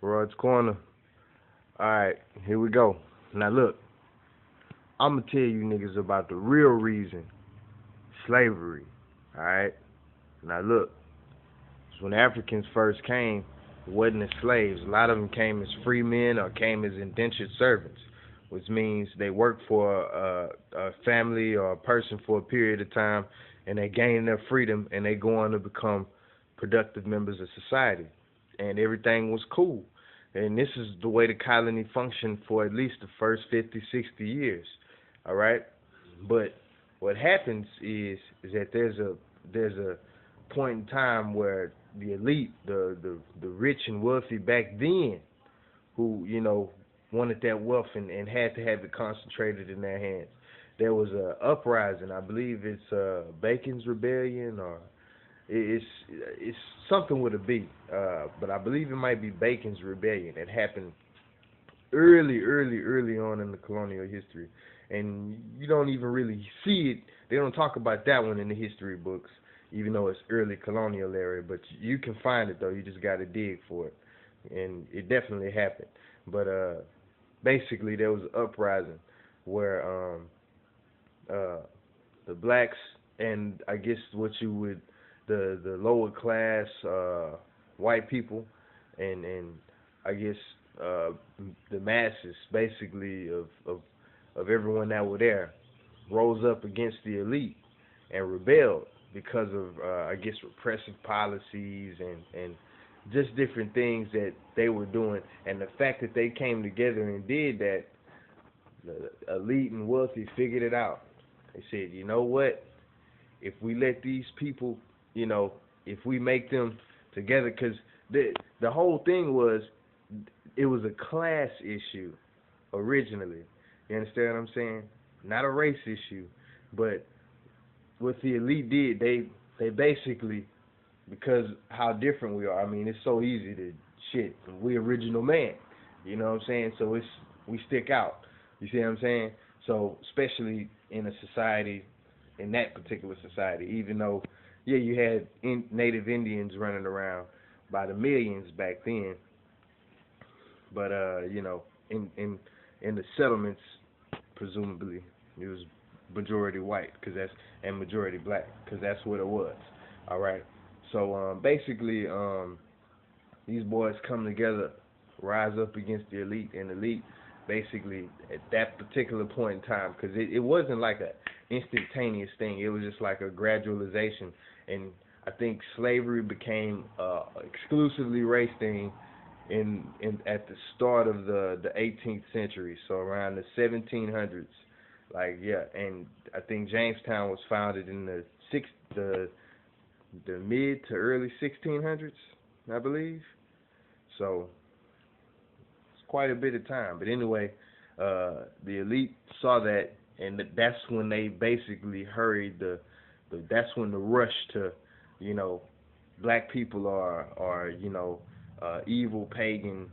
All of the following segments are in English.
Rod's Corner. Alright, here we go. Now look, I'ma tell you niggas about the real reason. Slavery. Alright? Now look, when Africans first came, it wasn't as slaves. A lot of them came as free men or came as indentured servants, which means they worked for a family or a person for a period of time and they gain their freedom and they go on to become productive members of society. And everything was cool. And this is the way the colony functioned for at least the first 50, 60 years. All right? But what happens is that there's a point in time where the elite, the rich and wealthy back then, who wanted that wealth and had to have it concentrated in their hands. There was a uprising. I believe it's Bacon's Rebellion, or it's something with a B. But I believe it might be Bacon's Rebellion. It happened early on in the colonial history, and you don't even really see it. They don't talk about that one in the history books, even though it's early colonial era. But you can find it though. You just got to dig for it, and it definitely happened. But basically, there was an uprising where uh, the blacks and I guess what you would the lower class white people and I guess uh, the masses basically of everyone that were there rose up against the elite and rebelled because of I guess repressive policies and just different things that they were doing, and the fact that they came together and did that, the elite and wealthy figured it out. They said, you know what? If we let these people, you know, if we make them together, because the whole thing was it was a class issue originally. You understand what I'm saying? Not a race issue, but what the elite did, they basically, because how different we are. I mean, it's so easy to shit. We original man. You know what I'm saying? So we stick out. You see what I'm saying? So especially in a society, in that particular society, even though yeah, you had native Indians running around by the millions back then, but in the settlements, presumably it was majority white, cause that's and majority black, cause that's what it was. All right. So basically, these boys come together, rise up against the elite, and the elite basically at that particular point in time, because it wasn't like a instantaneous thing. It was just like a gradualization, and I think slavery became exclusively race thing in at the start of the 18th century, so around the 1700s. Like yeah, and I think Jamestown was founded in the mid to early 1600s, I believe. So it's quite a bit of time. But anyway, the elite saw that, and that's when they basically hurried that's when the rush to, you know, black people are evil, pagan,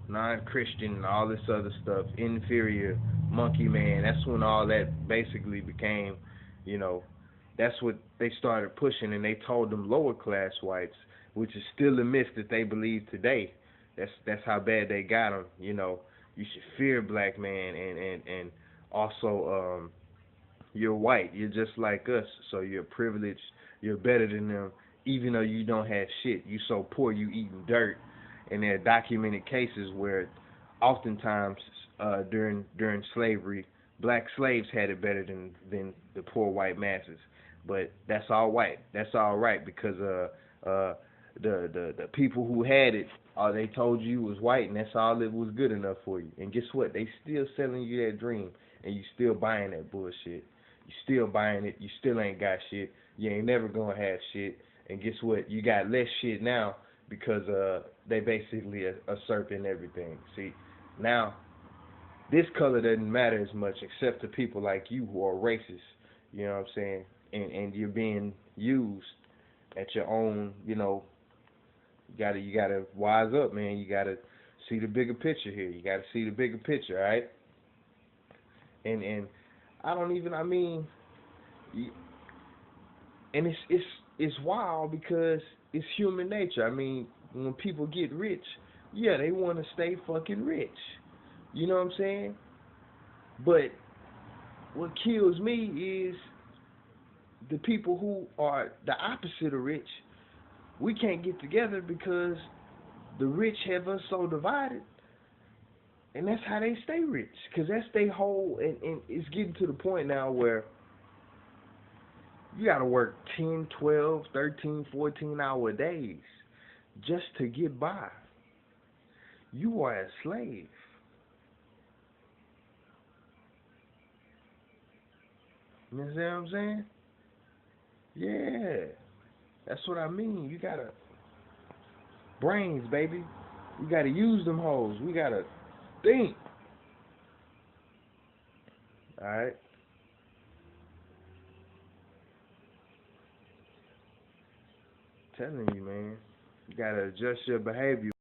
non-Christian, and all this other stuff, inferior, monkey man. That's when all that basically became, you know, that's what they started pushing, and they told them lower class whites, which is still a myth that they believe today. That's how bad they got them. You know, you should fear black man, and also you're white. You're just like us, so you're privileged. You're better than them, even though you don't have shit. You so poor, you eating dirt. And there are documented cases where, oftentimes, during slavery, black slaves had it better than the poor white masses. But that's all white. That's all right because the people who had it, they told you was white, and that's all it was good enough for you. And guess what? They still selling you that dream, and you still buying that bullshit. You still buying it. You still ain't got shit. You ain't never gonna have shit. And guess what? You got less shit now because they basically usurping everything. See, now this color doesn't matter as much except to people like you who are racist. You know what I'm saying? And you're being used at your own. You gotta wise up, man. You gotta see the bigger picture here. You gotta see the bigger picture, all right? And I don't even. I mean, and it's wild because it's human nature. I mean, when people get rich, Yeah, they want to stay fucking rich. You know what I'm saying? But what kills me is the people who are the opposite of rich. We can't get together because the rich have us so divided, and that's how they stay rich. Cause that's their whole, and it's getting to the point now where you gotta work 10, 12, 13, 14 hour days just to get by. You are a slave. You understand what I'm saying? Yeah, that's what I mean. You gotta brains, baby. We gotta use them hoes. We gotta think. All right, telling you, man. You gotta adjust your behavior.